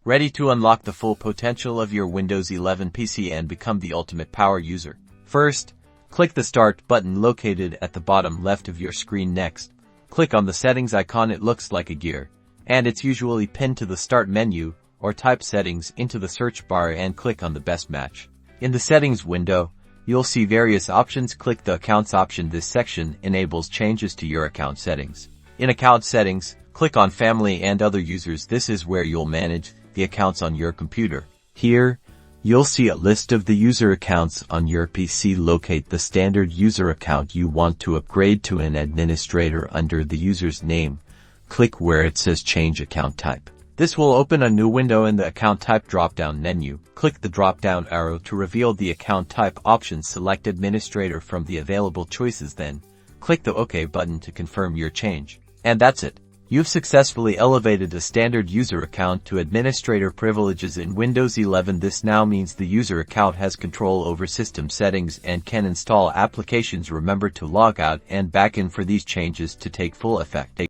Ready to unlock the full potential of your Windows 11 PC and become the ultimate power user? First, click the Start button located at the bottom left of your screen. Next, click on the Settings icon. It looks like a gear, and it's usually pinned to the Start menu, or type Settings into the search bar and click on the best match. In the Settings window, you'll see various options. Click the Accounts option. This section enables changes to your account settings. In Account Settings, click on Family and Other Users. This is where you'll manage the accounts on your computer. Here, you'll see a list of the user accounts on your PC. Locate the standard user account you want to upgrade to an administrator under the user's name. Click where it says Change Account Type. This will open a new window in the Account Type drop-down menu. Click the drop-down arrow to reveal the account type option. Select Administrator from the available choices, then click the OK button to confirm your change. And that's it. You've successfully elevated a standard user account to administrator privileges in Windows 11. This now means the user account has control over system settings and can install applications. Remember to log out and back in for these changes to take full effect.